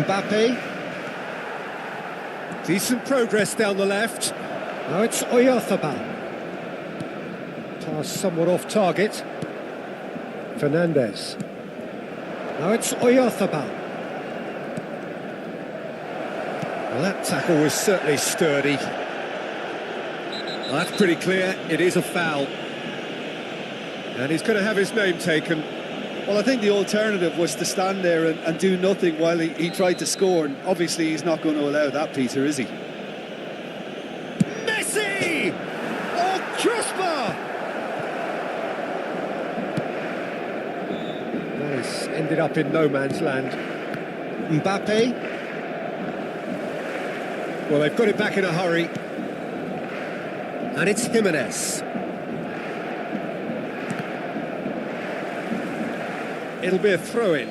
Mbappe. Decent progress down the left. Now it's Oyarzabal. Pass somewhat off target. Fernandez. Now it's Oyarzabal. Well, that tackle was certainly sturdy. Well, that's pretty clear, it is a foul. And he's going to have his name taken. Well, I think the alternative was to stand there and do nothing while he tried to score, and obviously he's not going to allow that, Peter, is he? Messi! Oh, crossbar! Well, he's ended up in no man's land. Mbappe. Well, they've got it back in a hurry. And it's Jimenez. It'll be a throw-in.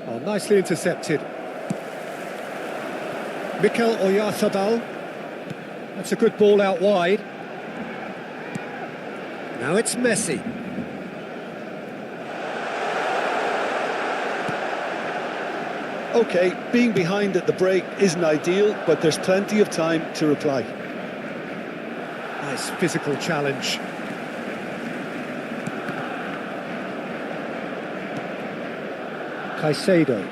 Oh, nicely intercepted. Mikel Oyarzabal. That's a good ball out wide. Now it's Messi. OK, being behind at the break isn't ideal, but there's plenty of time to reply. Nice physical challenge. Caicedo.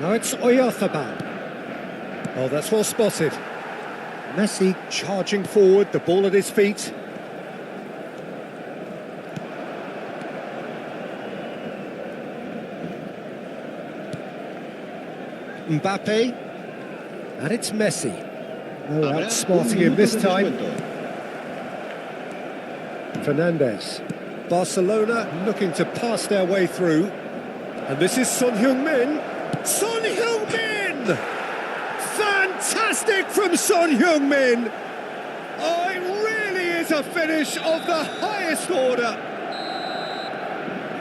Now it's Oyarzabal. Oh, that's well spotted. Messi charging forward, the ball at his feet. Mbappe, and it's Messi. No outsmarting him this time. Fernandez. Barcelona looking to pass their way through. And this is Son Heung-min. Son Heung-min! Fantastic from Son Heung-min! Oh, it really is a finish of the highest order.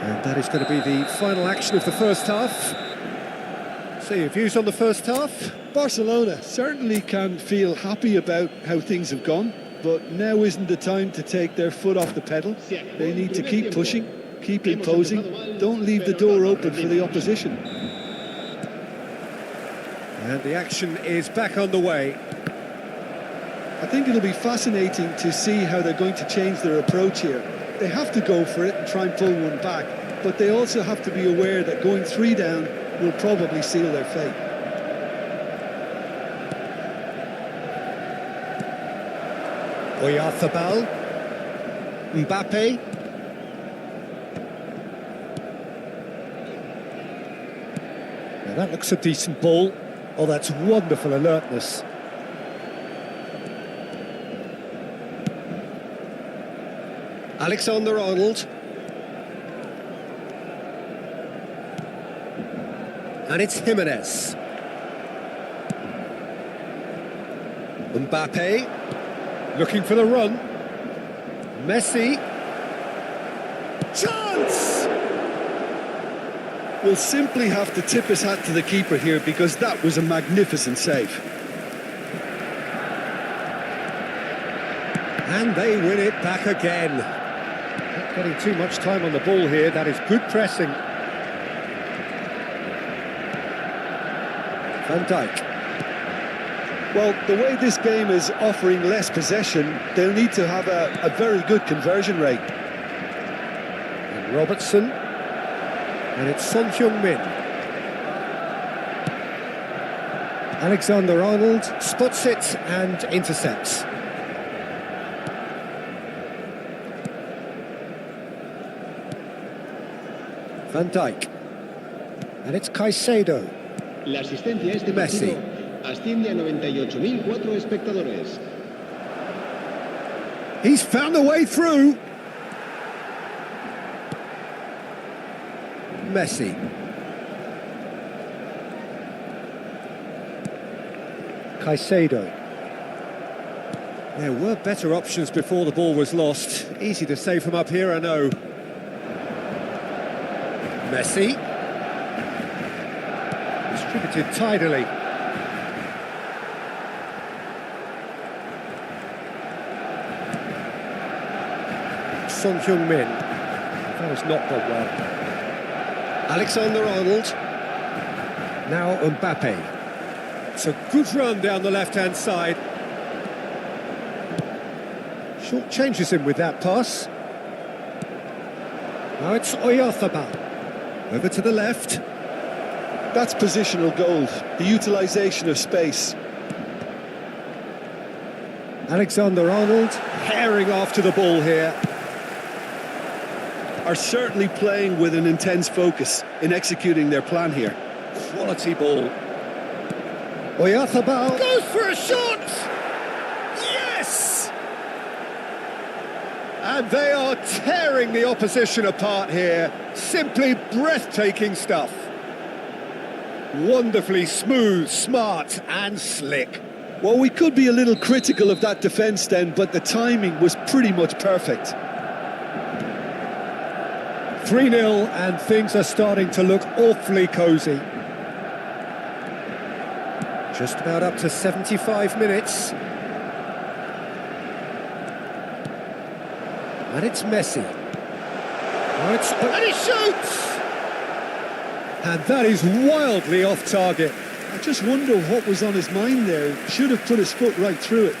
And that is going to be the final action of the first half. So your views on the first half? Barcelona certainly can feel happy about how things have gone, but now isn't the time to take their foot off the pedal. They need to keep pushing, keep imposing, don't leave the door open for the opposition. And the action is back on the way. I think it'll be fascinating to see how they're going to change their approach here. They have to go for it and try and pull one back, but they also have to be aware that going 3 down will probably seal their fate. Oyarzabal. Mbappe. Now that looks a decent ball. Oh, that's wonderful alertness. Alexander-Arnold. And it's Jimenez. Mbappe, looking for the run. Messi. Chance! We'll simply have to tip his hat to the keeper here, because that was a magnificent save. And they win it back again. Not getting too much time on the ball here. That is good pressing. Van Dijk. Well, the way this game is offering less possession, they'll need to have a very good conversion rate. And Robertson. And it's Son Heung-min. Alexander-Arnold spots it and intercepts. Van Dijk. And it's Caicedo. La asistencia a este Messi. partido asciende a 98.004 espectadores. He's found a way through. Messi. Caicedo. There were better options before the ball was lost. Easy to save from up here, I know. Messi. Distributed tidily. Son Heung-min. That has not gone well. Alexander-Arnold. Now Mbappe. It's a good run down the left-hand side. Short changes him with that pass. Now it's Oyarzabal. Over to the left. That's positional gold, the utilisation of space. Alexander-Arnold herring after the ball here. Are certainly playing with an intense focus in executing their plan here. Quality ball. Oyarzabal goes for a shot! Yes! And they are tearing the opposition apart here. Simply breathtaking stuff. Wonderfully smooth, smart and slick. Well, we could be a little critical of that defence then, but the timing was pretty much perfect. 3-0 and things are starting to look awfully cosy. Just about up to 75 minutes. And it's Messi. And he shoots! And that is wildly off target. I just wonder what was on his mind there. Should have put his foot right through it.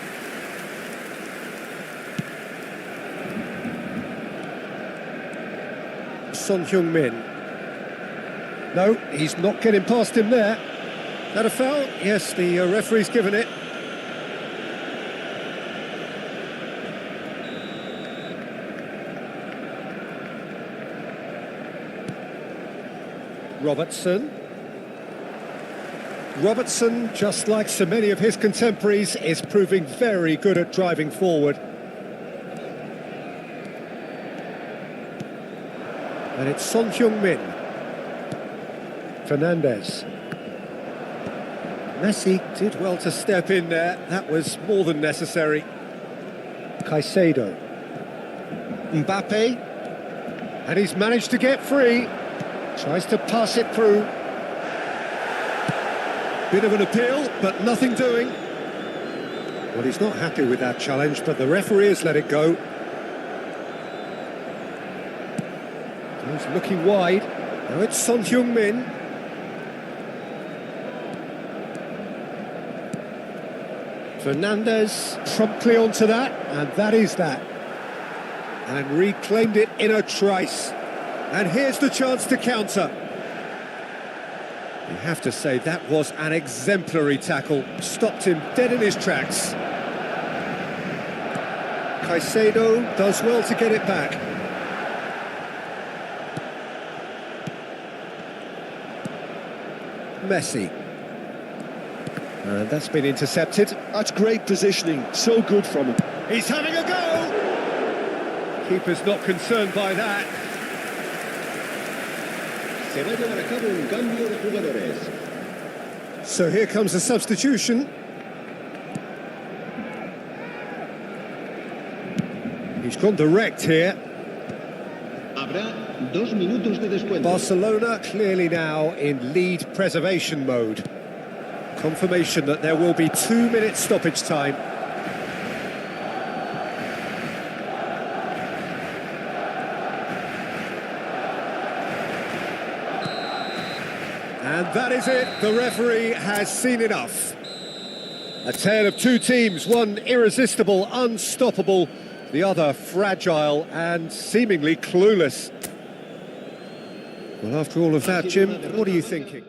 Son Heung-min. No, he's not getting past him there. That a foul? Yes, the referee's given it. Robertson, just like so many of his contemporaries, is proving very good at driving forward. And it's Son Heung-min. Fernandez. Messi did well to step in there. That was more than necessary. Caicedo. Mbappe. And he's managed to get free. Tries to pass it through. Bit of an appeal, but nothing doing. Well, he's not happy with that challenge, but the referee has let it go. He's looking wide. Now it's Son Heung-min. Fernandez promptly onto that, and that is that. And reclaimed it in a trice. And here's the chance to counter. You have to say that was an exemplary tackle. Stopped him dead in his tracks. Caicedo does well to get it back. Messi. And that's been intercepted. That's great positioning, so good from him. He's having a go! Keeper's not concerned by that. Se va a llevar a cabo un cambio de jugadores. So here comes a substitution. He's gone direct here. Habrá 2 minutos de descuento. Barcelona clearly now in lead preservation mode. Confirmation that there will be 2 minutes stoppage time. And that is it. The referee has seen enough. A tale of two teams, one irresistible, unstoppable, the other fragile and seemingly clueless. Well, after all of that, Jim, what are you thinking?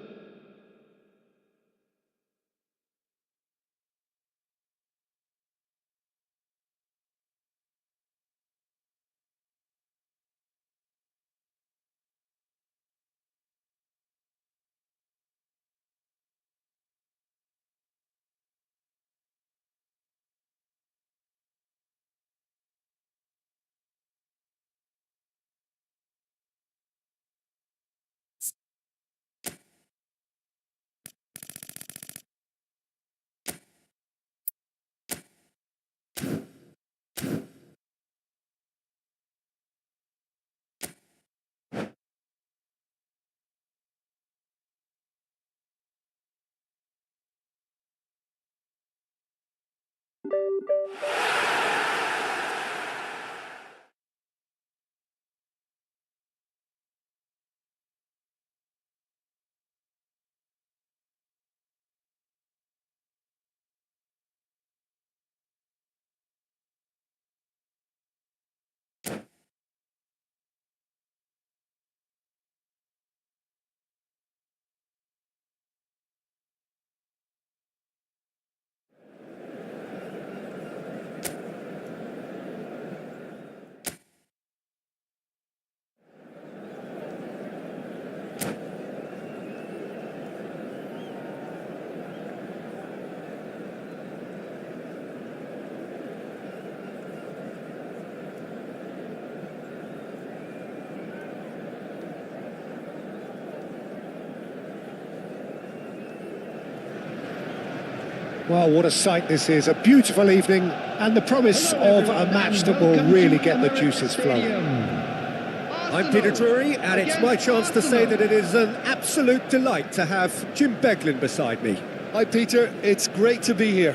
Well, what a sight this is. A beautiful evening and the promise of a match that will really get the juices flowing. I'm Peter Drury, and it's my chance to say that it is an absolute delight to have Jim Beglin beside me. Hi, Peter. It's great to be here.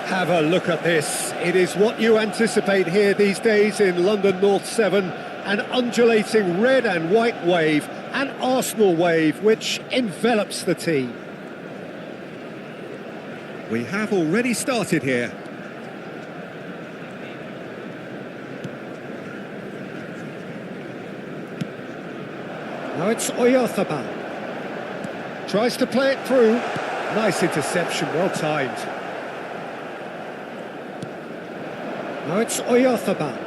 Have a look at this. It is what you anticipate here these days in London North 7, an undulating red and white wave, an Arsenal wave which envelops the team. We have already started here. Now it's Oyarzabal. Tries to play it through. Nice interception, well timed. Now it's Oyarzabal.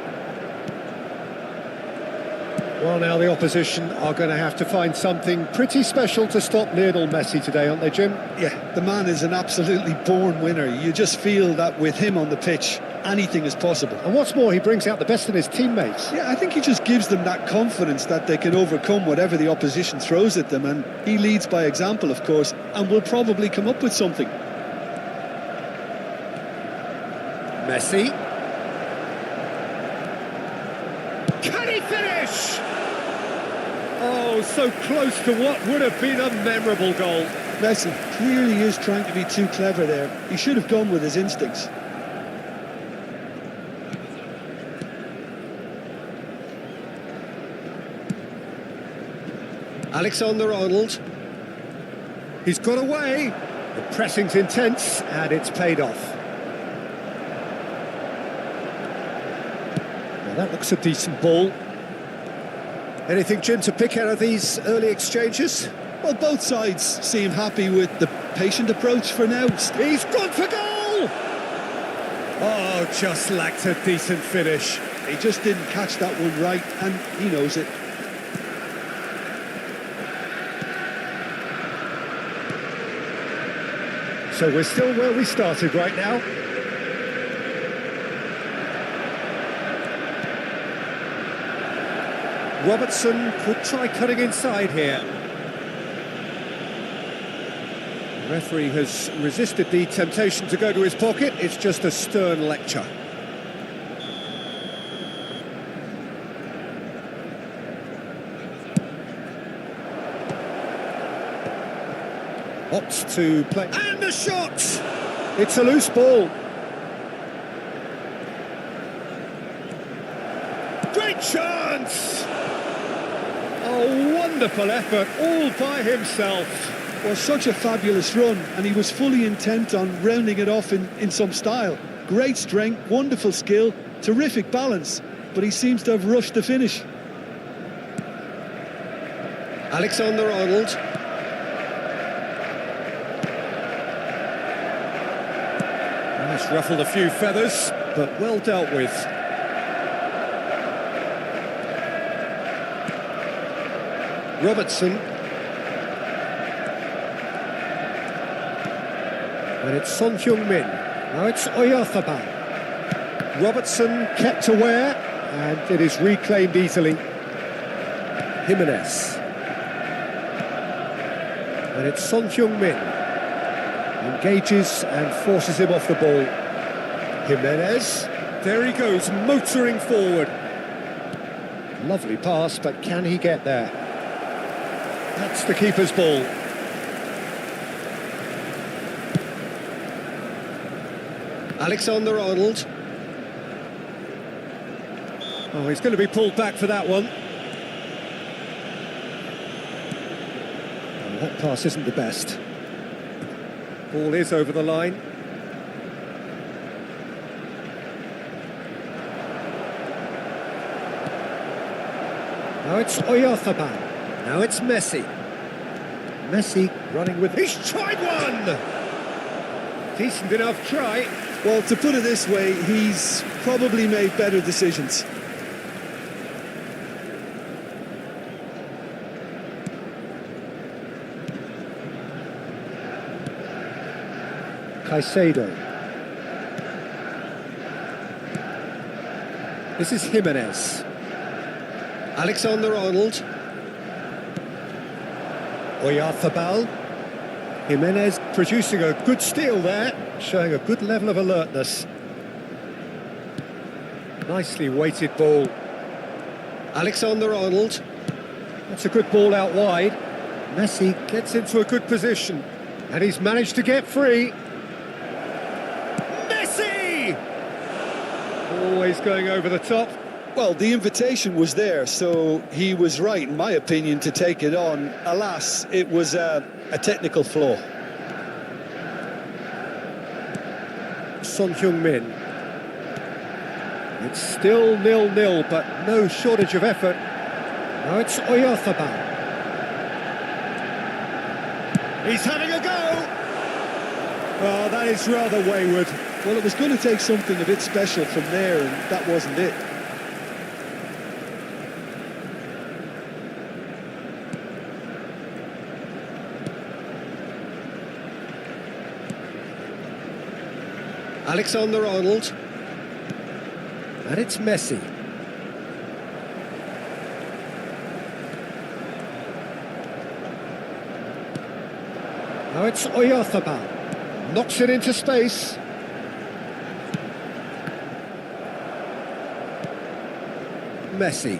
Well, now the opposition are going to have to find something pretty special to stop Lionel Messi today, aren't they, Jim? Yeah, the man is an absolutely born winner. You just feel that with him on the pitch, anything is possible. And what's more, he brings out the best in his teammates. Yeah, I think he just gives them that confidence that they can overcome whatever the opposition throws at them, and he leads by example, of course, and will probably come up with something. Messi. Can he finish? Oh, so close to what would have been a memorable goal. Messi clearly is trying to be too clever there. He should have gone with his instincts. Alexander-Arnold. He's got away. The pressing's intense and it's paid off. Well, that looks a decent ball. Anything, Jim, to pick out of these early exchanges? Well, both sides seem happy with the patient approach for now. He's gone for goal! Oh, just lacked a decent finish. He just didn't catch that one right, and he knows it. So we're still where we started right now. Robertson could try cutting inside here. The referee has resisted the temptation to go to his pocket. It's just a stern lecture. Opts to play. And the shot! It's a loose ball. Great chance! A wonderful effort, all by himself. Was such a fabulous run, and he was fully intent on rounding it off in some style. Great strength, wonderful skill, terrific balance, but he seems to have rushed the finish. Alexander-Arnold. He's ruffled a few feathers, but well dealt with. Robertson. And it's Son Heung-min. Now it's Oyarzabal. Robertson kept aware, and it is reclaimed easily. Jimenez. And it's Son Heung-min. Engages and forces him off the ball. Jimenez. There he goes, motoring forward. Lovely pass, but can he get there? That's the keeper's ball. Alexander-Arnold. Oh, he's going to be pulled back for that one. Oh, that pass isn't the best. Ball is over the line. Now it's Oyarzabal. Now it's Messi. Messi running with... He's tried one! Decent enough try. Well, to put it this way, he's probably made better decisions. Caicedo. This is Jimenez. Alexander-Arnold. Oyarzabal. Jimenez producing a good steal there, showing a good level of alertness. Nicely weighted ball. Alexander-Arnold. That's a good ball out wide. Messi gets into a good position, and he's managed to get free. Messi! Always going over the top. Well, the invitation was there, so he was right, in my opinion, to take it on. Alas, it was a technical flaw. Son Heung-min. It's still 0-0, but no shortage of effort. Now it's Oyarzabal. He's having a go! Oh, that is rather wayward. Well, it was going to take something a bit special from there, and that wasn't it. Alexander-Arnold. And it's Messi. Now it's Oyarzabal. Knocks it into space. Messi.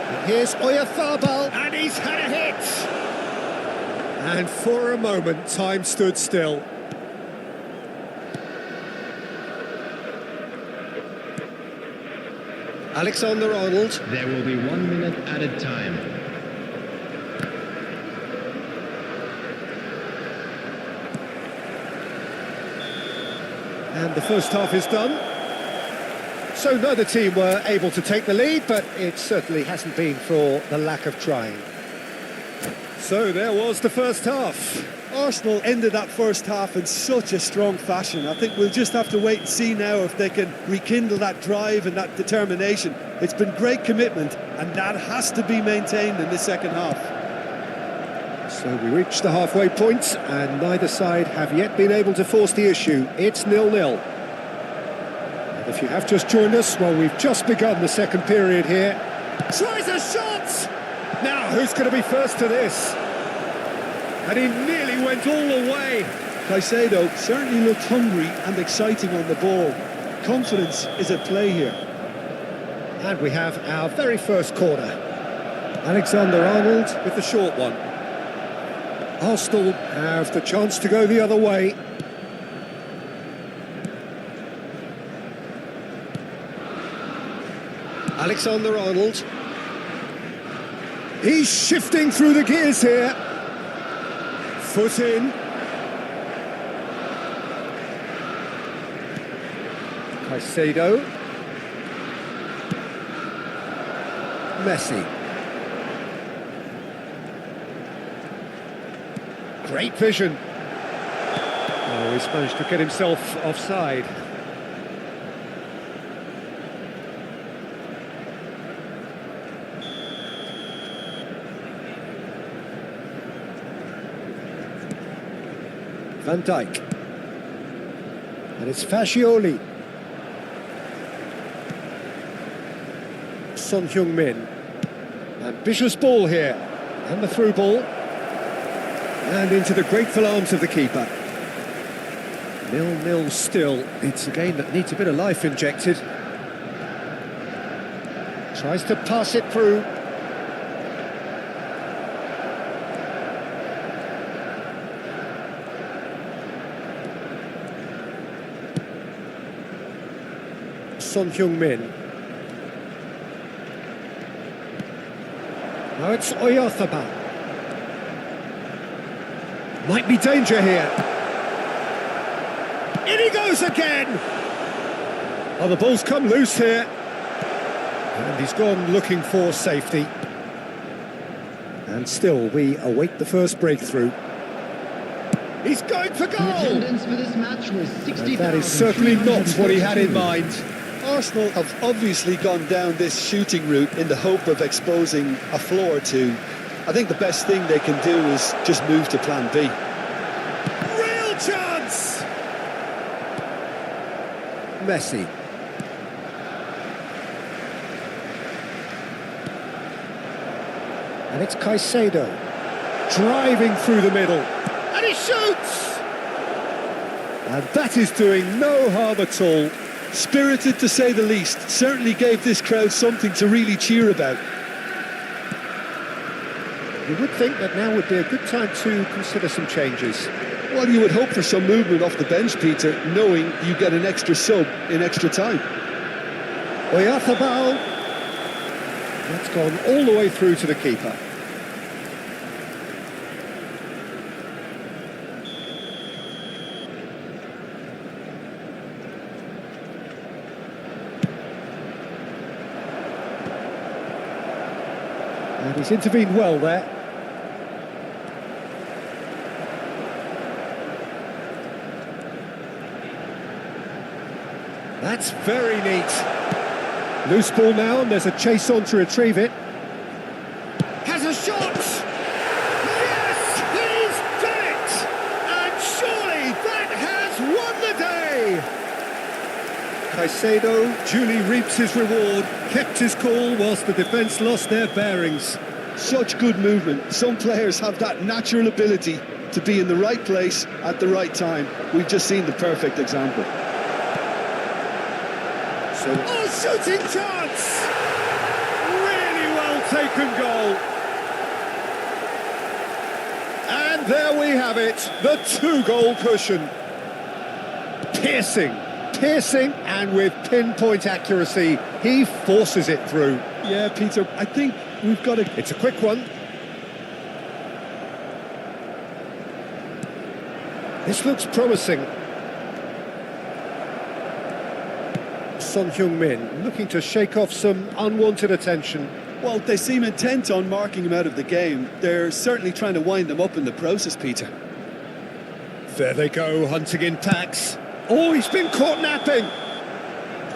And here's Oyarzabal, and he's had a hit! And for a moment, time stood still. Alexander-Arnold. There will be 1 minute added time. And the first half is done. So neither team were able to take the lead, but it certainly hasn't been for the lack of trying. So there was the first half. Arsenal ended that first half in such a strong fashion. I think we'll just have to wait and see now if they can rekindle that drive and that determination. It's been great commitment, and that has to be maintained in the second half. So we reached the halfway point, and neither side have yet been able to force the issue. It's 0-0. And if you have just joined us, well, we've just begun the second period here. Tries a shot! Now, who's going to be first to this? And he nearly went all the way. Caicedo certainly looked hungry and exciting on the ball. Confidence is at play here. And we have our very first corner. Alexander-Arnold with the short one. Arsenal have the chance to go the other way. Alexander-Arnold. He's shifting through the gears here. Foot in. Caicedo. Messi. Great vision. Oh, he's managed to get himself offside. Van Dijk. And it's Fascioli. Son Heung-min. Ambitious ball here. And the through ball. And into the grateful arms of the keeper. 0-0 still. It's a game that needs a bit of life injected. Tries to pass it through. Son Heung-min. Now it's Oyarzabal. Might be danger here. In he goes again! Oh, the ball's come loose here. And he's gone looking for safety. And still, we await the first breakthrough. He's going for goal! Attendance for this match was 60,000. And that is certainly not what he had in mind. Arsenal have obviously gone down this shooting route in the hope of exposing a flaw or two. I think the best thing they can do is just move to plan B. Real chance! Messi. And it's Caicedo, driving through the middle, and he shoots! And that is doing no harm at all. Spirited to say the least, certainly gave this crowd something to really cheer about. You would think that now would be a good time to consider some changes. Well, you would hope for some movement off the bench, Peter, knowing you get an extra sub in extra time. Oyarzabal. That's gone all the way through to the keeper. And he's intervened well there. That's very neat. Loose ball now, and there's a chase on to retrieve it. Has a shot! Yes, he's done it! And surely that has won the day! Caicedo duly reaps his reward, kept his cool whilst the defence lost their bearings. Such good movement. Some players have that natural ability to be in the right place at the right time. We've just seen the perfect example. Shooting chance! Really well taken goal. And there we have it, the 2-goal cushion. Piercing, and with pinpoint accuracy, he forces it through. Yeah, Peter, I think we've got to... It's a quick one. This looks promising. Son Heung-min looking to shake off some unwanted attention. Well, they seem intent on marking him out of the game. They're certainly trying to wind them up in the process, Peter. There they go, hunting in packs. Oh, he's been caught napping.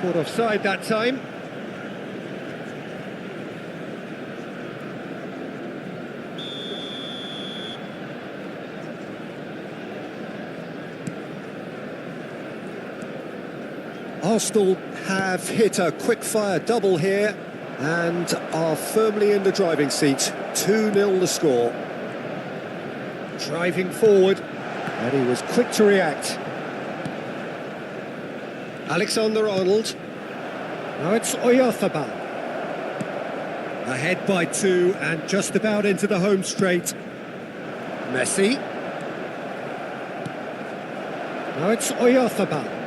Caught offside that time. Arsenal have hit a quick-fire double here and are firmly in the driving seat. 2-0 the score. Driving forward, and he was quick to react. Alexander-Arnold. Now it's Oyarzabal. Ahead by 2 and just about into the home straight. Messi. Now it's Oyarzabal.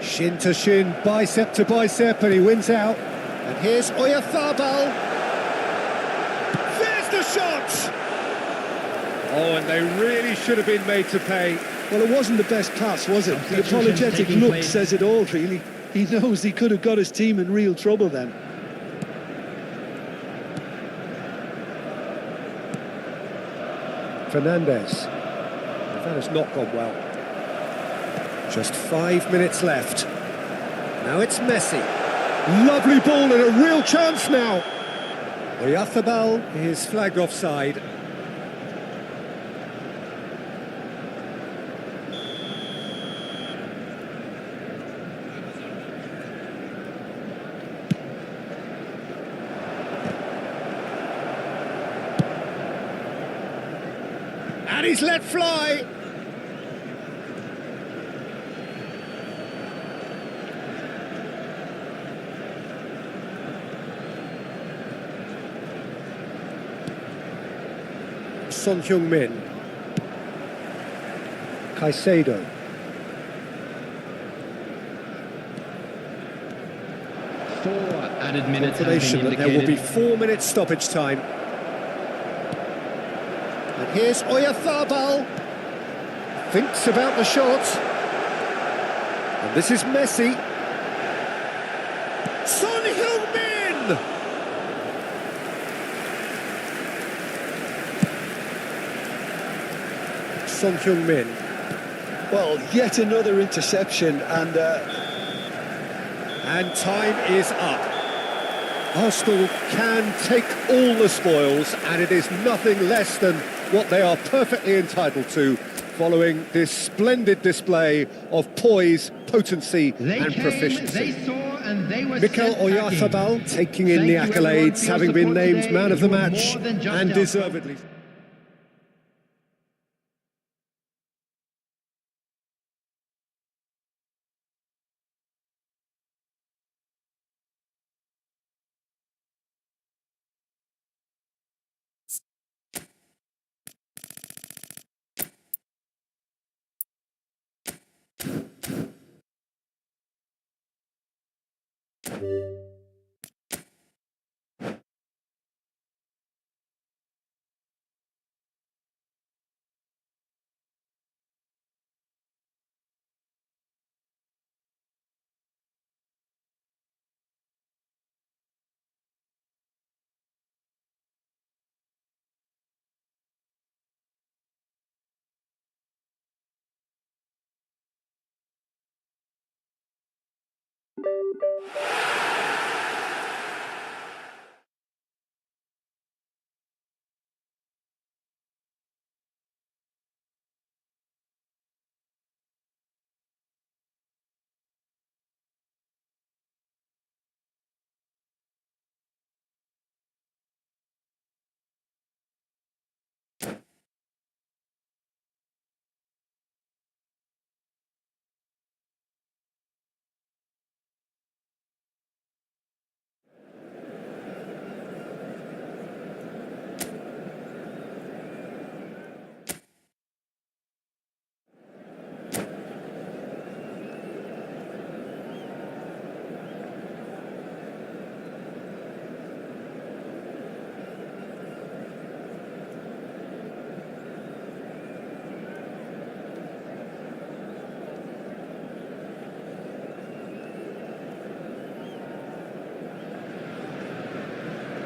Shin to shin, bicep to bicep, and he wins out. And here's Oyarzabal. There's the shot! Oh, and they really should have been made to pay. Well, it wasn't the best pass, was it? The apologetic look says it all, really. He knows he could have got his team in real trouble then. Fernandez. That has not gone well. Just 5 minutes left. Now it's Messi. Lovely ball and a real chance now. Oyarzabal is flagged offside. And he's let fly. Son Heung-min. Caicedo. Added minutes have been That there will be 4 minutes stoppage time. And here's Oyarzabal. Thinks about the shot. And this is Messi. Son Heung-min! Son Heung-min. Well, yet another interception, and time is up. Arsenal can take all the spoils, and it is nothing less than what they are perfectly entitled to, following this splendid display of poise, potency and proficiency. They saw and they were Mikel sent packing. Oyarzabal taking in Thank the you everyone accolades, for your having been support named today. man of the You were match, more than just and helpful. deservedly.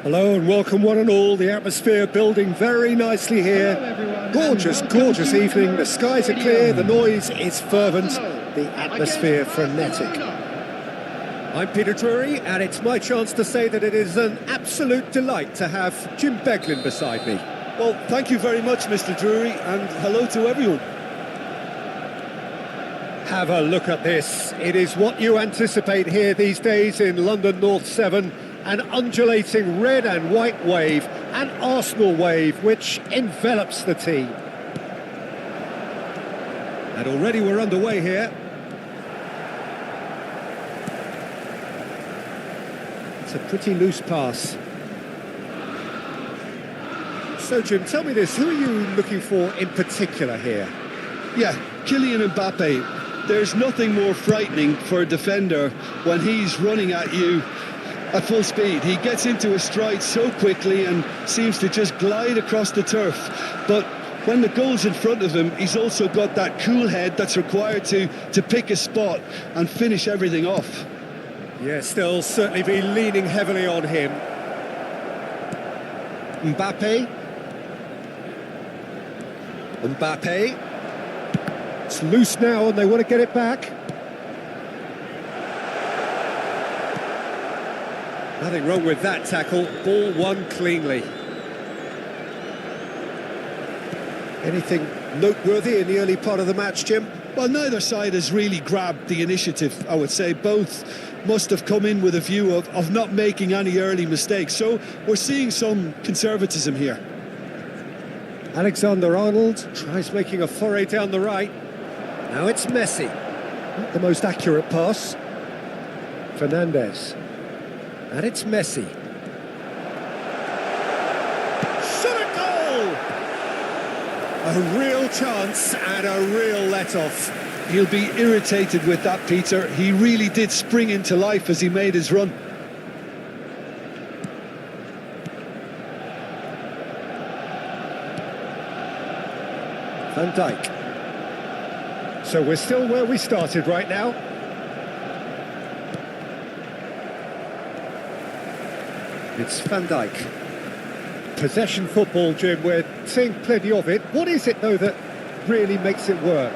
Hello and welcome one and all. The atmosphere building very nicely here. Hello everyone, Gorgeous, and welcome gorgeous to evening. The skies are clear, the noise is fervent, Arsenal the atmosphere against frenetic. Barcelona. I'm Peter Drury, and it's my chance to say that it is an absolute delight to have Jim Beglin beside me. Well, thank you very much, Mr. Drury, and hello to everyone. Have a look at this. It is what you anticipate here these days in London North 7. An undulating red and white wave, an Arsenal wave which envelops the team. And already we're underway here. It's a pretty loose pass. So Jim, tell me this, who are you looking for in particular here? Yeah, Kylian Mbappe. There's nothing more frightening for a defender when he's running at you at full speed. He gets into a stride so quickly and seems to just glide across the turf. But when the goal's in front of him, he's also got that cool head that's required to pick a spot and finish everything off. Yeah, still certainly be leaning heavily on him. Mbappe. It's loose now and they want to get it back. Nothing wrong with that tackle, ball won cleanly. Anything noteworthy in the early part of the match, Jim? Well, neither side has really grabbed the initiative, I would say. Both must have come in with a view of not making any early mistakes. So we're seeing some conservatism here. Alexander-Arnold tries making a foray down the right. Now it's Messi. Not the most accurate pass. Fernandez. And it's Messi. Shot a goal! A real chance and a real let-off. He'll be irritated with that, Peter. He really did spring into life as he made his run. Van Dijk. So we're still where we started right now. It's Van Dijk. Possession football, Jim, we're seeing plenty of it. What is it, though, that really makes it work?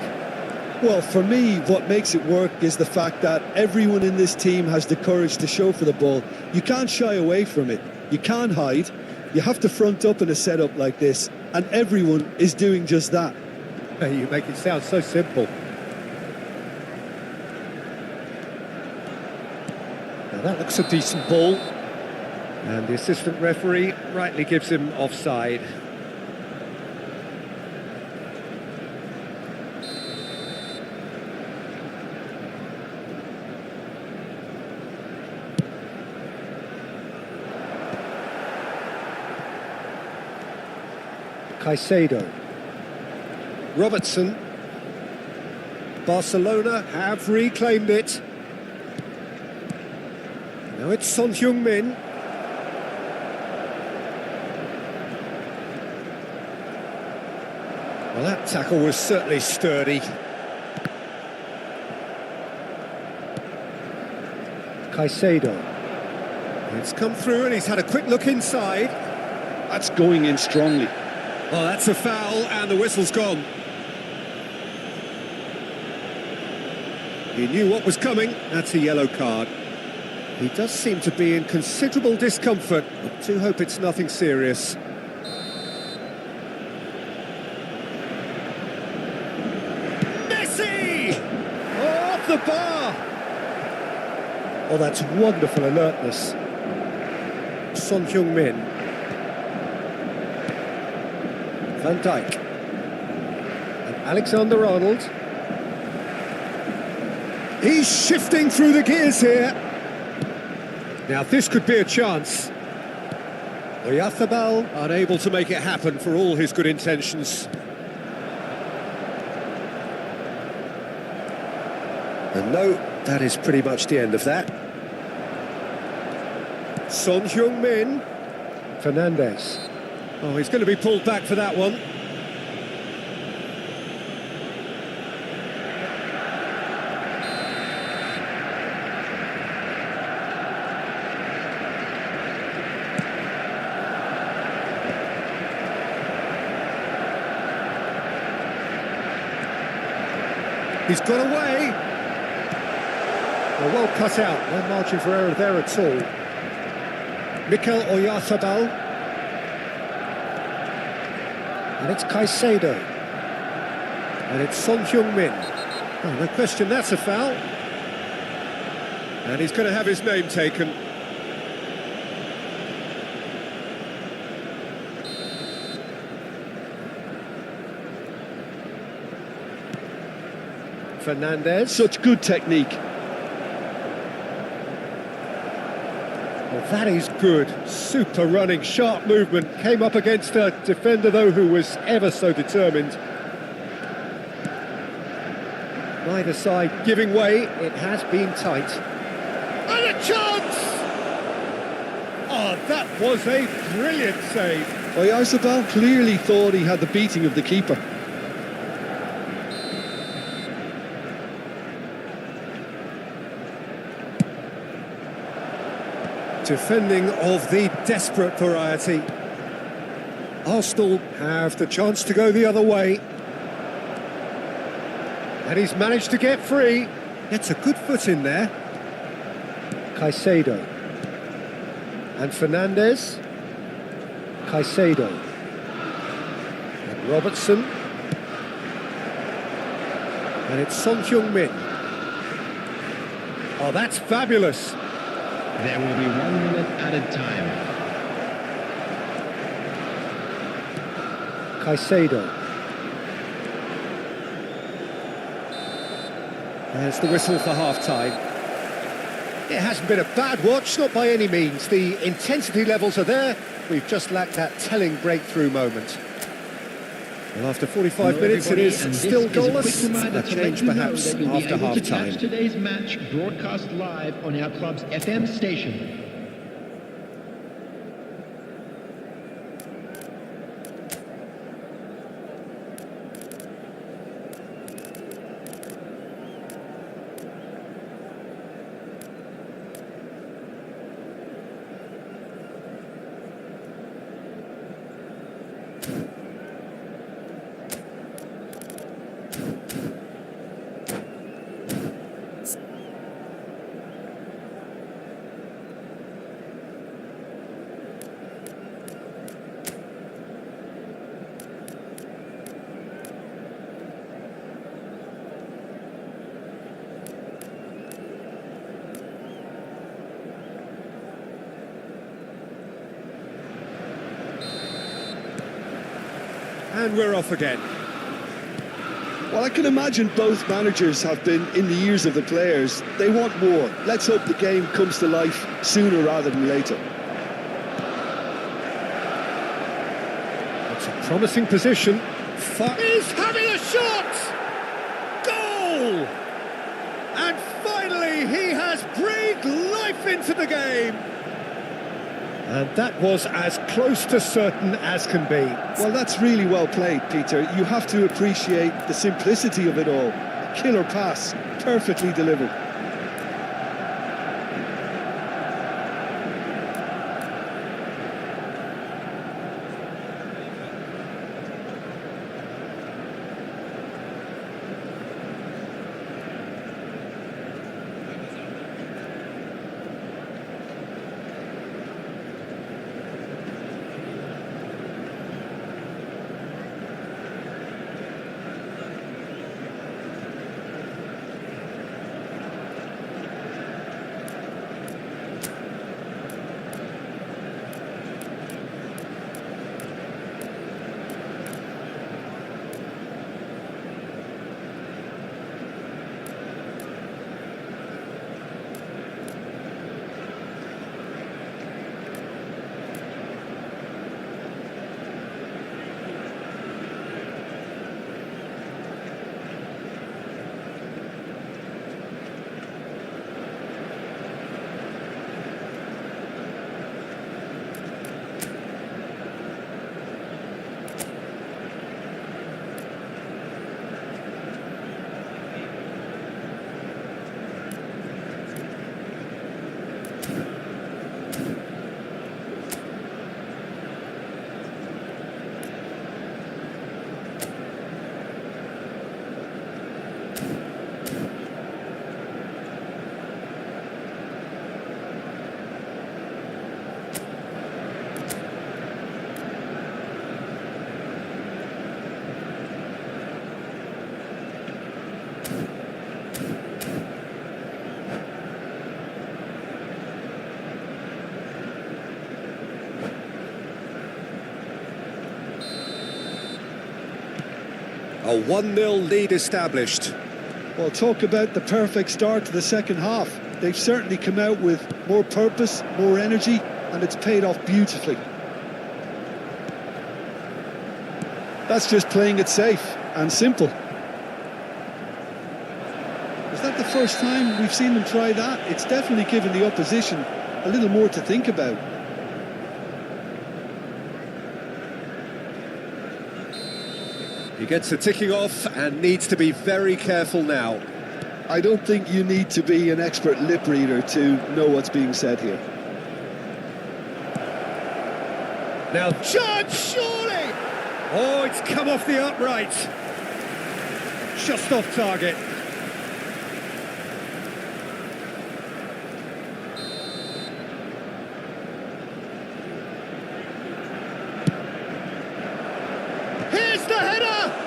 Well, for me, what makes it work is the fact that everyone in this team has the courage to show for the ball. You can't shy away from it. You can't hide. You have to front up in a setup like this, and everyone is doing just that. You make it sound so simple. That looks a decent ball. And the assistant referee rightly gives him offside. Caicedo. Robertson. Barcelona have reclaimed it. Now it's Son Heung-min. Well, that tackle was certainly sturdy. Caicedo. It's come through and he's had a quick look inside. That's going in strongly. Well, that's a foul and the whistle's gone. He knew what was coming. That's a yellow card. He does seem to be in considerable discomfort. I do hope it's nothing serious. Messi! Oh, off the bar! Oh, that's wonderful alertness. Son Heung-min. Van Dijk. And Alexander-Arnold. He's shifting through the gears here. Now this could be a chance. Oyarzabal unable to make it happen for all his good intentions. And no, that is pretty much the end of that. Son Heung-min. Fernandes. Oh, he's going to be pulled back for that one. He's got away. Well cut out, no margin for error there at all. Mikel Oyarzabal. And it's Caicedo. And it's Son Heung-min. Oh, no question, that's a foul. And he's going to have his name taken. Fernandes. Such good technique. Well, that is good. Super running, sharp movement. Came up against a defender, though, who was ever so determined. Neither side giving way. It has been tight. And a chance! Oh, that was a brilliant save. Oyarzabal clearly thought he had the beating of the keeper. Defending of the desperate variety. Arsenal have the chance to go the other way. And he's managed to get free. Gets a good foot in there. Caicedo. And Fernandes. Caicedo. And Robertson. And it's Son Heung-min. Oh, that's fabulous. There will be 1 minute added time. Caicedo. There's the whistle for half-time. It hasn't been a bad watch, not by any means. The intensity levels are there. We've just lacked that telling breakthrough moment. Well, after 45 minutes, it is still goalless. A change perhaps after half-time. Today's match broadcast live on our club's FM station. And we're off again. Well, I can imagine both managers have been in the ears of the players. They want more. Let's hope the game comes to life sooner rather than later. It's a promising position. He's having a shot! Goal! And finally, he has breathed life into the game. And that was as close to certain as can be. Well, that's really well played, Peter. You have to appreciate the simplicity of it all. A killer pass, perfectly delivered. A 1-0 lead established. Well, talk about the perfect start to the second half. They've certainly come out with more purpose, more energy, and it's paid off beautifully. That's just playing it safe and simple. Is that the first time we've seen them try that? It's definitely given the opposition a little more to think about. He gets the ticking off and needs to be very careful now. I don't think you need to be an expert lip reader to know what's being said here. Now, Judge, surely! Oh, it's come off the upright. Just off target. Here's the header!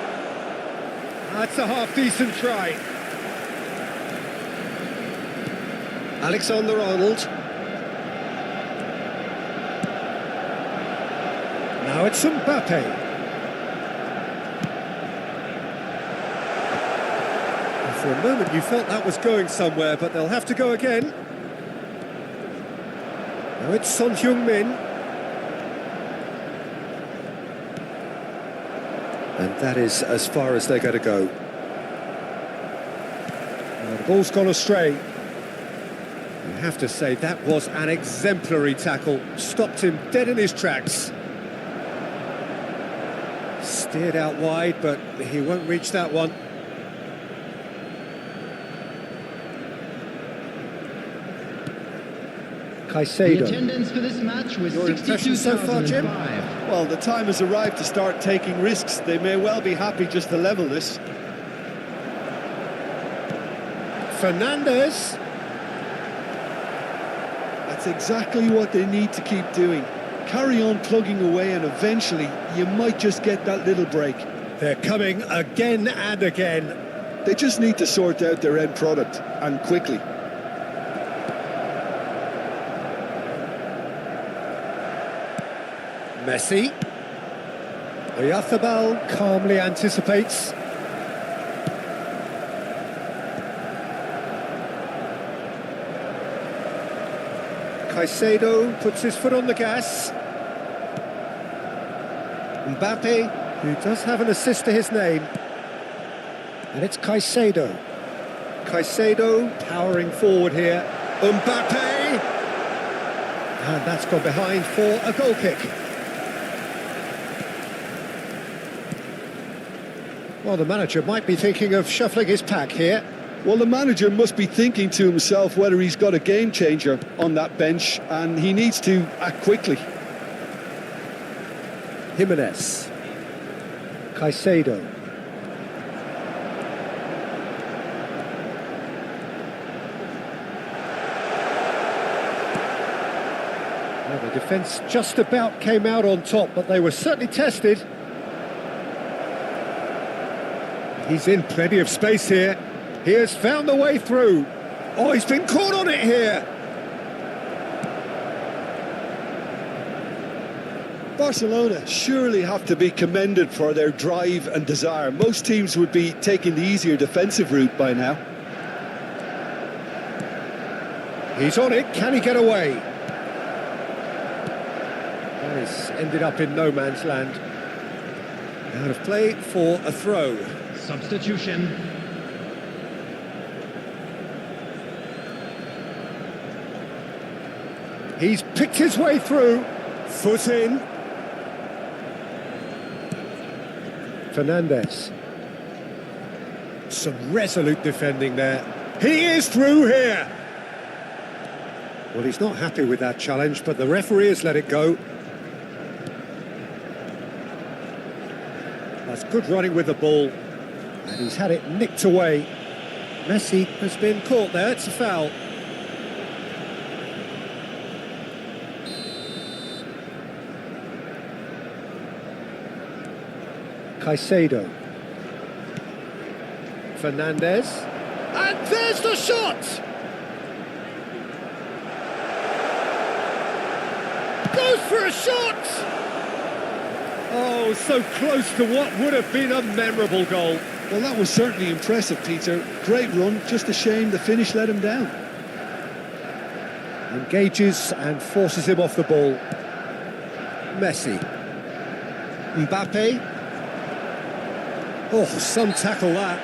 That's a half-decent try. Alexander-Arnold. Now it's Mbappe. For a moment you felt that was going somewhere, but they'll have to go again. Now it's Son Heung-min. And that is as far as they're going to go. Well, the ball's gone astray. You have to say that was an exemplary tackle. Stopped him dead in his tracks. Steered out wide, but he won't reach that one. Caicedo. The attendance for this match was Your impression so far, Jim? 62,005. Well, the time has arrived to start taking risks. They may well be happy just to level this. Fernandez. That's exactly what they need to keep doing. Carry on plugging away and eventually you might just get that little break. They're coming again and again. They just need to sort out their end product, and quickly. Messi. Oyarzábal calmly anticipates. Caicedo puts his foot on the gas. Mbappe, who does have an assist to his name. And it's Caicedo. Caicedo powering forward here. Mbappe! And that's gone behind for a goal kick. Well, the manager might be thinking of shuffling his pack here. Well, the manager must be thinking to himself whether he's got a game changer on that bench, and he needs to act quickly. Jimenez. Caicedo. Well, the defence just about came out on top, but they were certainly tested. He's in plenty of space here. He has found the way through. Oh, he's been caught on it here. Barcelona surely have to be commended for their drive and desire. Most teams would be taking the easier defensive route by now. He's on it. Can he get away? Well, he's ended up in no man's land. Out of play for a throw. Substitution. He's picked his way through. Foot in. Fernandes. Some resolute defending there. He is through here. Well, he's not happy with that challenge, but the referee has let it go. That's good running with the ball. And he's had it nicked away. Messi has been caught there. It's a foul. Caicedo. Fernandes. And there's the shot! Goes for a shot! Oh, so close to what would have been a memorable goal. Well, that was certainly impressive, Peter. Great run, just a shame the finish let him down. Engages and forces him off the ball. Messi. Mbappe. Oh, some tackle that.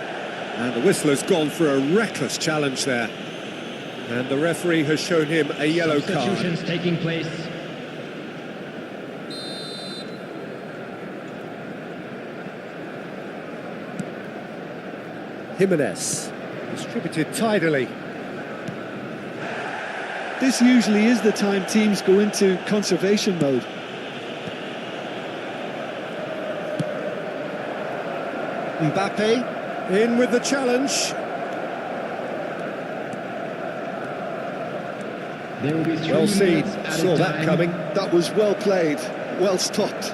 And the whistler's gone for a reckless challenge there. And the referee has shown him a yellow card. Substitutions taking place. Jimenez. Distributed tidily. This usually is the time teams go into conservation mode. Mbappe in with the challenge. There will be 3 Well seen, minutes at saw a that time. coming. That was well played, well stopped.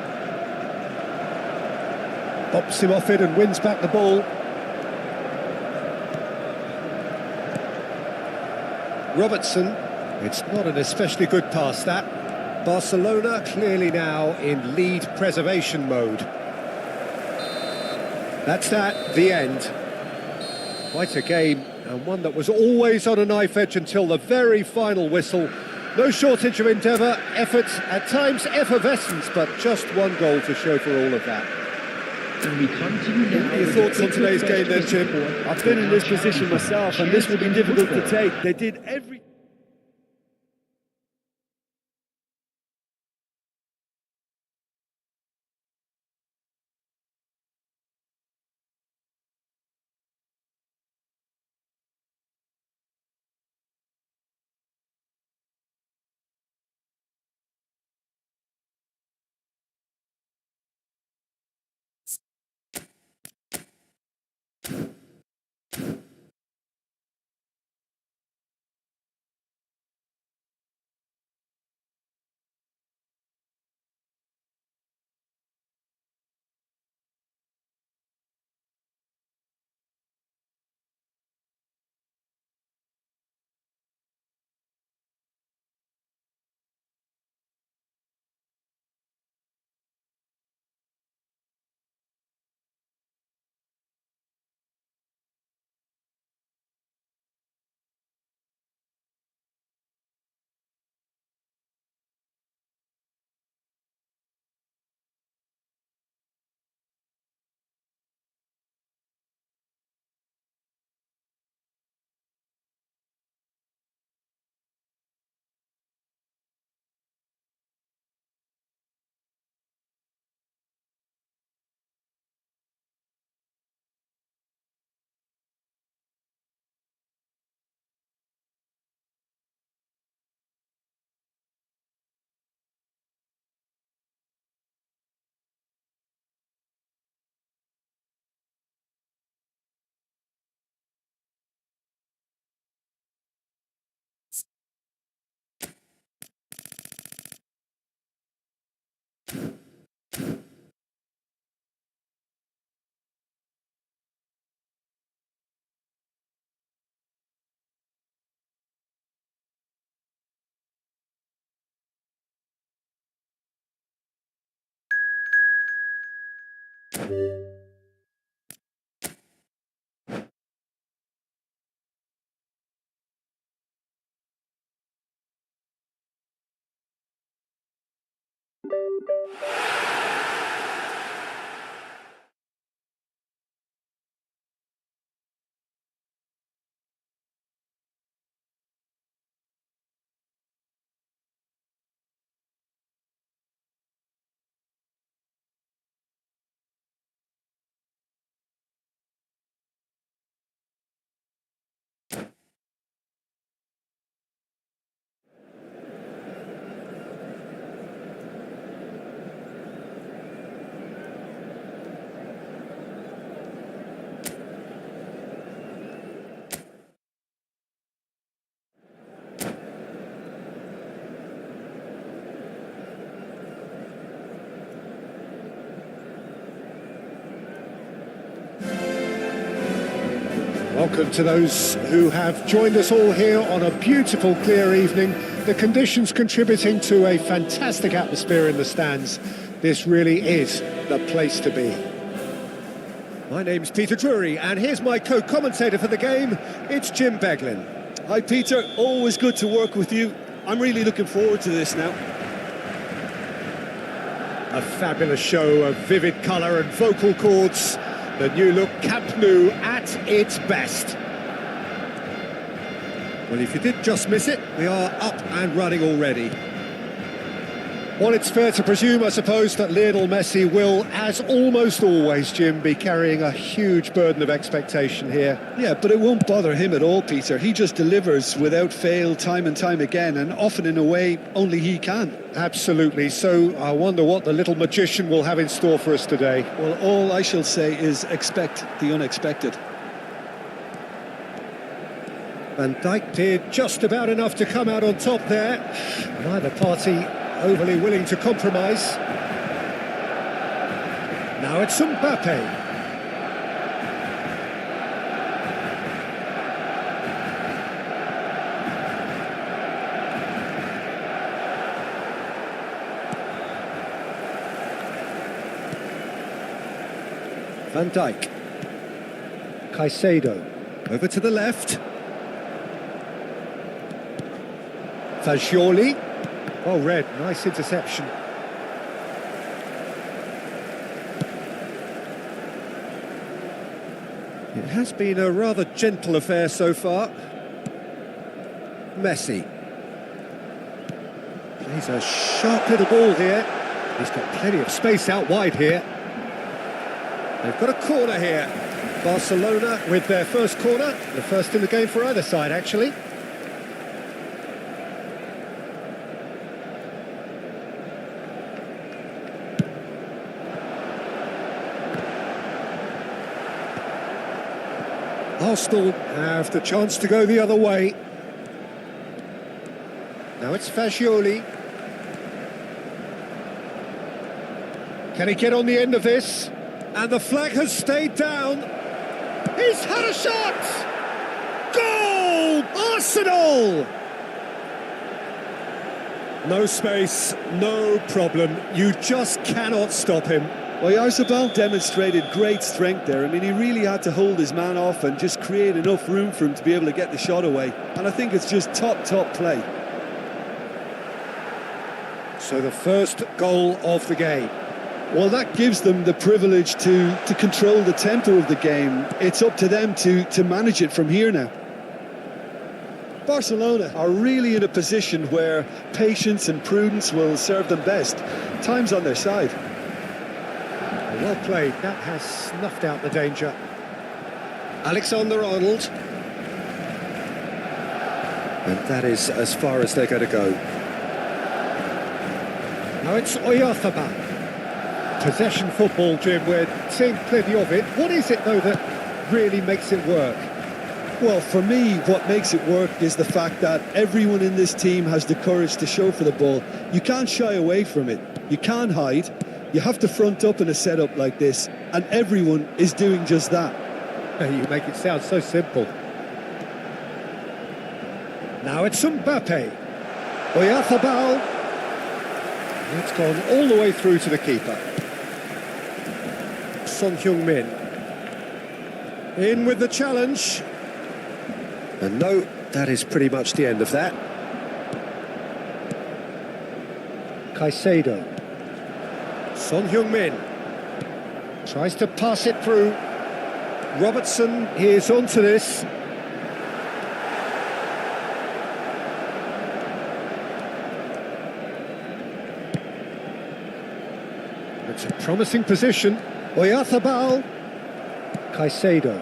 Bops him off it and wins back the ball. Robertson, it's not an especially good pass that. Barcelona clearly now in lead preservation mode. That's that, the end. Quite a game, and one that was always on a knife edge until the very final whistle. No shortage of endeavour, effort, at times effervescence, but just one goal to show for all of that. And we come to you now. Your thoughts on today's game then, Jim? I've been in this position myself, and this will be difficult to take. They did everything. Welcome to those who have joined us all here on a beautiful, clear evening. The conditions contributing to a fantastic atmosphere in the stands. This really is the place to be. My name's Peter Drury, and here's my co-commentator for the game. It's Jim Beglin. Hi, Peter. Always good to work with you. I'm really looking forward to this now. A fabulous show of vivid colour and vocal cords. The new look Camp Nou at its best. Well, if you did just miss it, we are up and running already. Well, it's fair to presume, I suppose, that Lionel Messi will, as almost always, Jim, be carrying a huge burden of expectation here. Yeah, but it won't bother him at all, Peter. He just delivers without fail time and time again, and often in a way only he can. Absolutely. So I wonder what the little magician will have in store for us today. Well, all I shall say is expect the unexpected. Van Dijk did just about enough to come out on top there. Neither party overly willing to compromise. Now it's Mbappe. Van Dijk. Caicedo. Over to the left. Fagioli. Oh, Red, nice interception. It has been a rather gentle affair so far. Messi. Plays a sharp little ball here. He's got plenty of space out wide here. They've got a corner here. Barcelona with their first corner. The first in the game for either side, actually. Arsenal have the chance to go the other way. Now it's Fagioli. Can he get on the end of this? And the flag has stayed down. He's had a shot! Goal! Arsenal! No space, no problem. You just cannot stop him. Well, Oyarzabal demonstrated great strength there. I mean, he really had to hold his man off and just create enough room for him to be able to get the shot away. And I think it's just top play. So the first goal of the game. Well, that gives them the privilege to control the tempo of the game. It's up to them to manage it from here now. Barcelona are really in a position where patience and prudence will serve them best. Time's on their side. Well played, that has snuffed out the danger. Alexander-Arnold. And that is as far as they're going to go. Now it's Oyarzabal. Possession football, Jim, we're seeing plenty of it. What is it, though, that really makes it work? Well, for me, what makes it work is the fact that everyone in this team has the courage to show for the ball. You can't shy away from it. You can't hide. You have to front up in a setup like this, and everyone is doing just that. You make it sound so simple. Now it's Mbappe. Oyarzabal. It's gone all the way through to the keeper. Son Heung-min. In with the challenge. And no, that is pretty much the end of that. Caicedo. Son Heung-min tries to pass it through. Robertson is onto this. It's a promising position. Oyarzabal. Caicedo.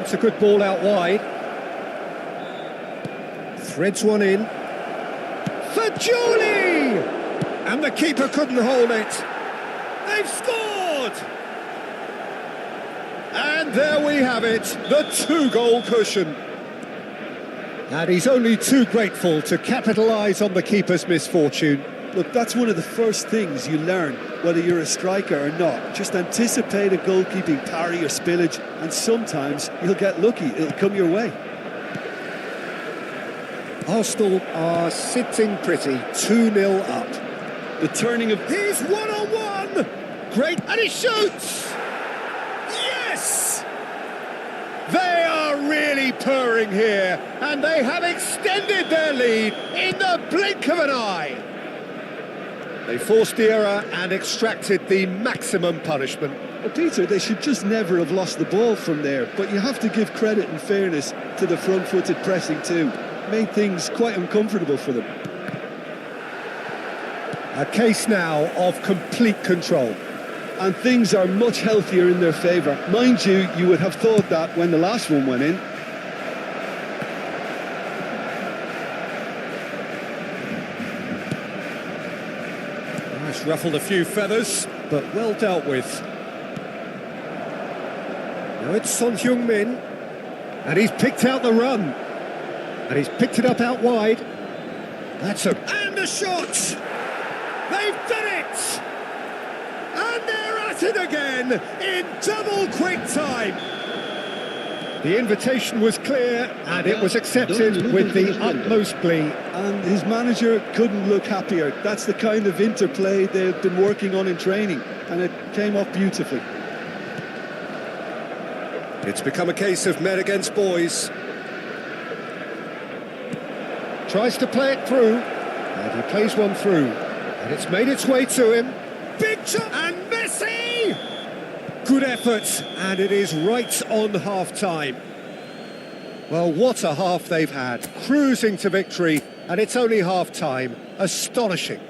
It's a good ball out wide. Threads one in. Fajoli! And the keeper couldn't hold it. They've scored! And there we have it, the two-goal cushion. And he's only too grateful to capitalise on the keeper's misfortune. Look, that's one of the first things you learn, whether you're a striker or not. Just anticipate a goalkeeping parry or spillage, and sometimes you'll get lucky, it'll come your way. Arsenal are sitting pretty, 2-0 up. The turning of... He's one-on-one! Great, and he shoots! Yes! They are really purring here, and they have extended their lead in the blink of an eye. They forced the error and extracted the maximum punishment. Well, Peter, they should just never have lost the ball from there, but you have to give credit and fairness to the front-footed pressing too. Made things quite uncomfortable for them. A case now of complete control. And things are much healthier in their favour. Mind you, you would have thought that when the last one went in. Nice, ruffled a few feathers, but well dealt with. Now it's Son Heung-min, and he's picked out the run. And he's picked it up out wide. That's a... And a shot! They've done it! And they're at it again in double quick time. The invitation was clear and it was accepted with the utmost glee. And his manager couldn't look happier. That's the kind of interplay they've been working on in training, and it came off beautifully. It's become a case of men against boys. Tries to play it through, and he plays one through. And it's made its way to him. Big shot, and Messi! Good effort, and it is right on half-time. Well, what a half they've had. Cruising to victory, and it's only half-time. Astonishing.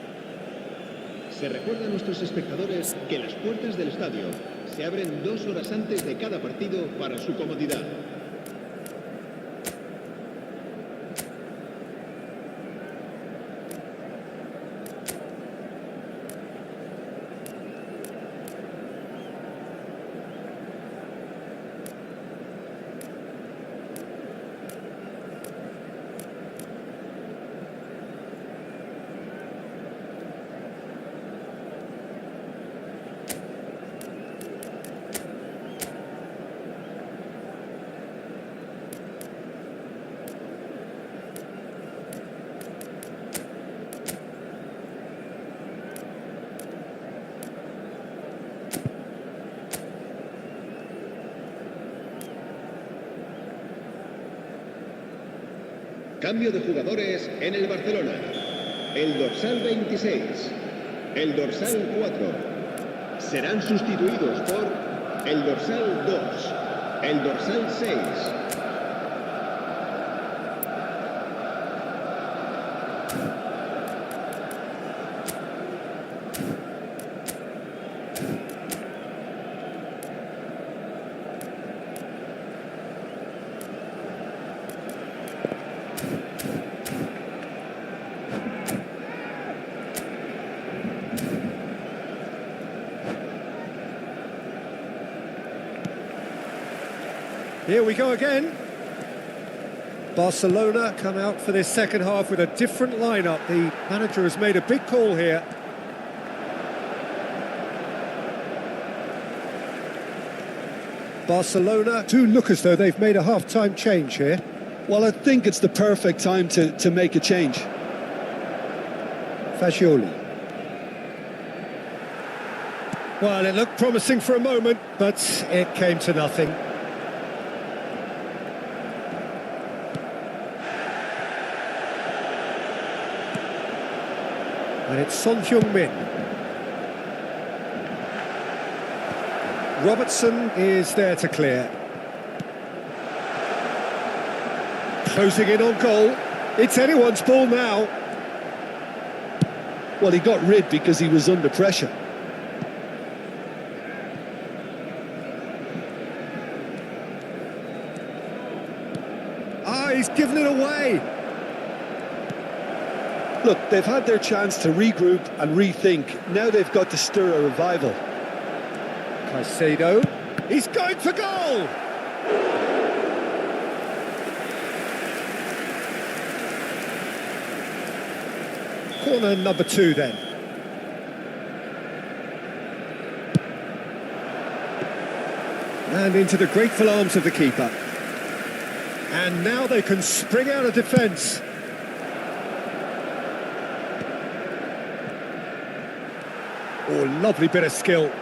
Se recuerda a nuestros espectadores que las puertas del estadio se abren 2 horas antes de cada partido para su comodidad. Cambio de jugadores en el Barcelona. El dorsal 26, el dorsal 4 serán sustituidos por el dorsal 2, el dorsal 6. Here we go again. Barcelona come out for this second half with a different lineup. The manager has made a big call here. Barcelona do look as though they've made a half-time change here. Well, I think it's the perfect time to make a change. Fagioli. Well, it looked promising for a moment, but it came to nothing. And it's Son Heung-min. Robertson is there to clear. Closing in on goal. It's anyone's ball now. Well, he got rid because he was under pressure. Ah, he's given it away. Look, they've had their chance to regroup and rethink. Now they've got to stir a revival. Caicedo, he's going for goal! Corner number 2 then. And into the grateful arms of the keeper. And now they can spring out of defence. Oh, lovely bit of skill.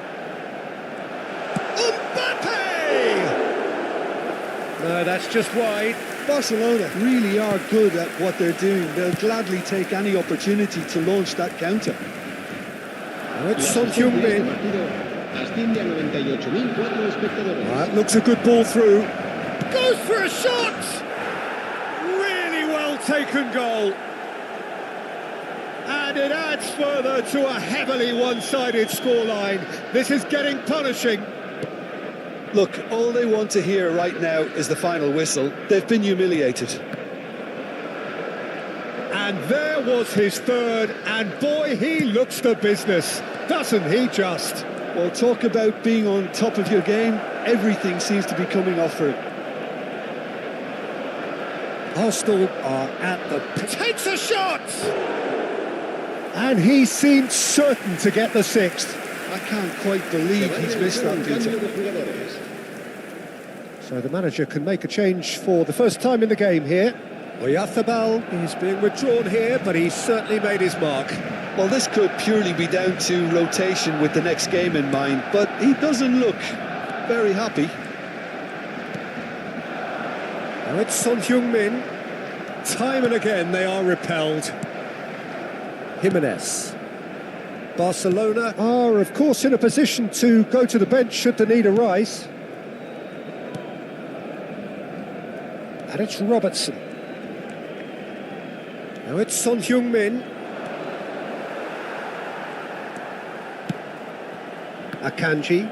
No, that's just wide. Barcelona really are good at what they're doing. They'll gladly take any opportunity to launch that counter. It's Son Heung-min. Asciende a 98.004 espectadores. That looks a good ball through. Goes for a shot! Really well taken goal. And it adds further to a heavily one-sided scoreline. This is getting punishing. Look, all they want to hear right now is the final whistle. They've been humiliated. And there was his third, and boy, he looks the business, doesn't he just? Well, talk about being on top of your game. Everything seems to be coming off for him. Arsenal are at the... Takes a shot! And he seemed certain to get the 6th. I can't quite believe he's missed that, Peter. So the manager can make a change for the first time in the game here. Oyarzabal is being withdrawn here, but he's certainly made his mark. Well, this could purely be down to rotation with the next game in mind, but he doesn't look very happy. Now it's Son Heung-min. Time and again they are repelled. Jimenez. Barcelona are, of course, in a position to go to the bench should the need arise. And it's Robertson. Now it's Son Heung-min. Akanji.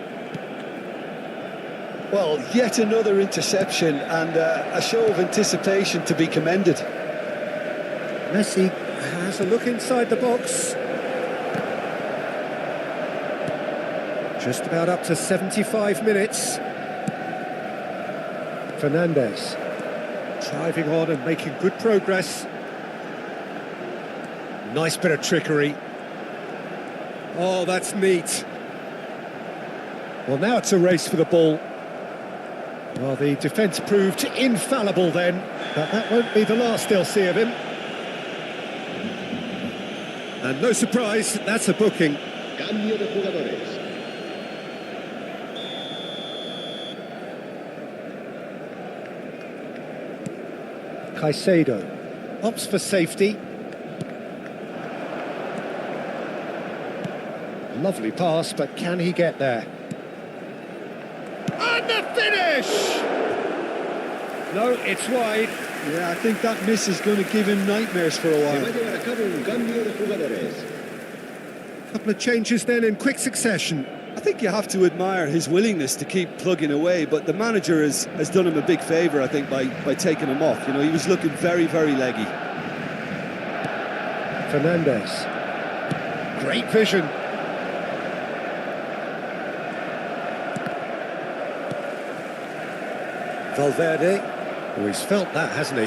Well, yet another interception and a show of anticipation to be commended. Messi has a look inside the box. Just about up to 75 minutes. Fernandes driving on and making good progress. Nice bit of trickery. Oh, that's neat. Well, now it's a race for the ball. Well, the defence proved infallible then, but that won't be the last they'll see of him. And no surprise, that's a booking. Cambio de jugadores. Caicedo opts for safety. Lovely pass, but can he get there? And the finish! No, it's wide. Yeah, I think that miss is going to give him nightmares for a Se va a while. llevar a cabo un cambio de jugadores. Couple of changes then in quick succession. I think you have to admire his willingness to keep plugging away, but the manager has done him a big favour, I think, by taking him off. You know, he was looking very, very leggy. Fernandes. Great vision. Valverde. Oh, he's felt that, hasn't he?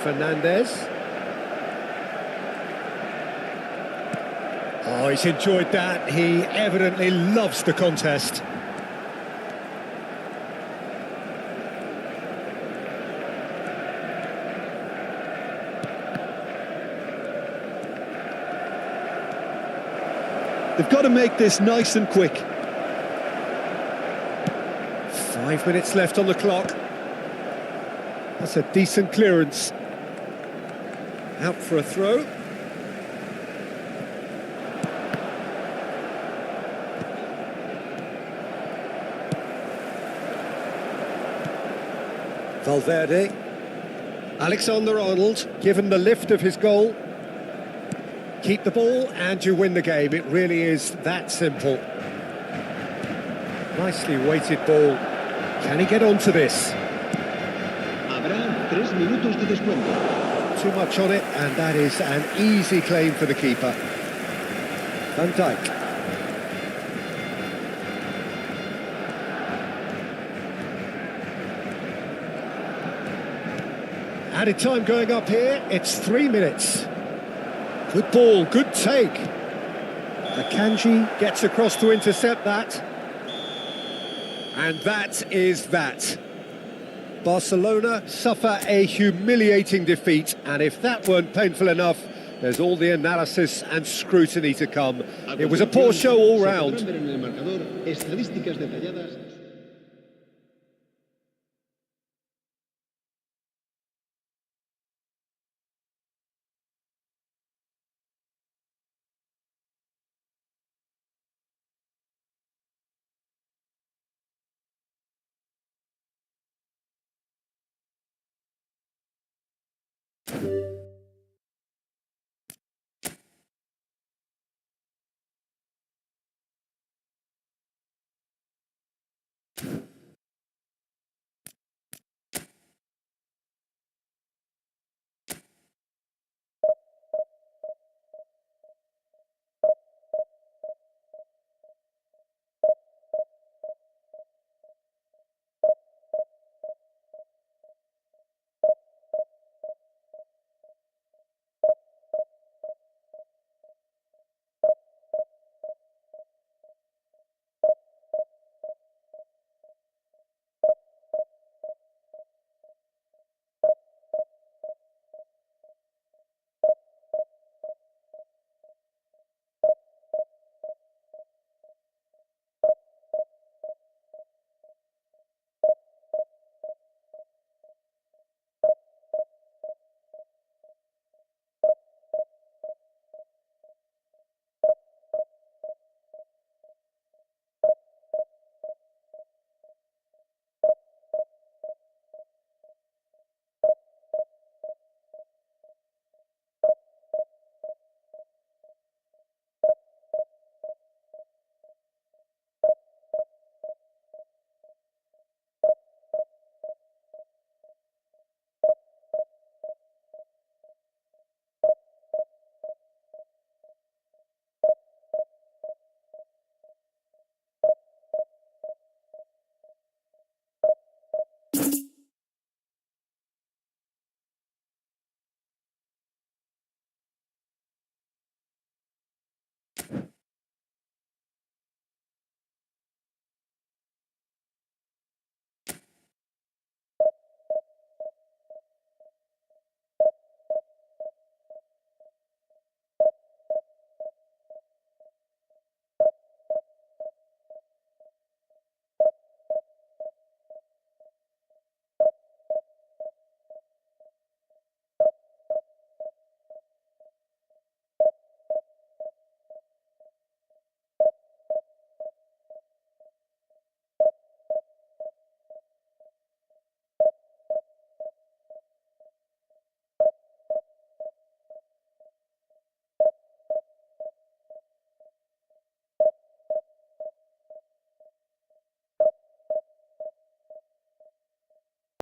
Fernandes. Oh, he's enjoyed that. He evidently loves the contest. They've got to make this nice and quick. 5 minutes left on the clock. That's a decent clearance. Out for a throw. Valverde. Alexander-Arnold, given the lift of his goal. Keep the ball and you win the game. It really is that simple. Nicely weighted ball. Can he get onto this? Habrá 3 minutos de descuento. Too much on it, and that is an easy claim for the keeper. Van Dijk. Added time going up here, it's 3 minutes. Good ball, good take. Akanji gets across to intercept that. And that is that. Barcelona suffer a humiliating defeat, and if that weren't painful enough, there's all the analysis and scrutiny to come. It was a poor show all round. Se podrán ver en el marcador estadísticas detalladas.